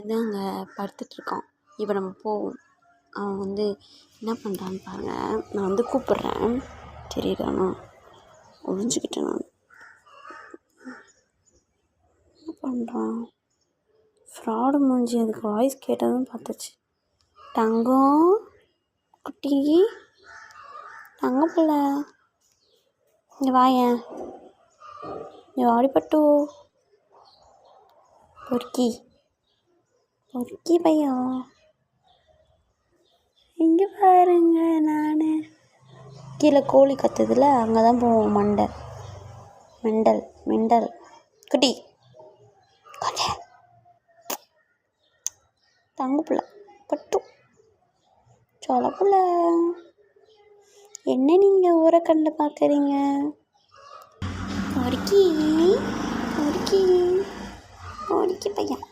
அங்கே படுத்துட்ருக்கான். இப்போ நம்ம போவோம். அவன் என்ன பண்ணுறான்னு பாருங்கள். நான் கூப்பிட்றேன். தெரியுதாண்ணா ஒழிஞ்சிக்கிட்டேன் நான். என்ன பண்ணுறான்? ஃப்ராடு மூஞ்சி. அதுக்கு வாய்ஸ் கேட்டதும் பார்த்துச்சு. தங்கம் குட்டி, தங்க பிள்ளை, இங்கே வாயேன், இங்கே வாடிப்பட்டு பொறுக்கி பொறுக்கி பையா, இங்கே பாருங்க. நான் கீழே கோழி கத்துதுல, அங்கே தான் போவோம். மெண்டல் குட்டி கொஞ்சம் தங்க பிள்ளை பட்டு சோள பிள்ளை. என்ன நீங்கள் ஊரை கண்டு பார்க்குறீங்க? பொறுக்கி பொறுக்கி பொறுக்கி பையன்.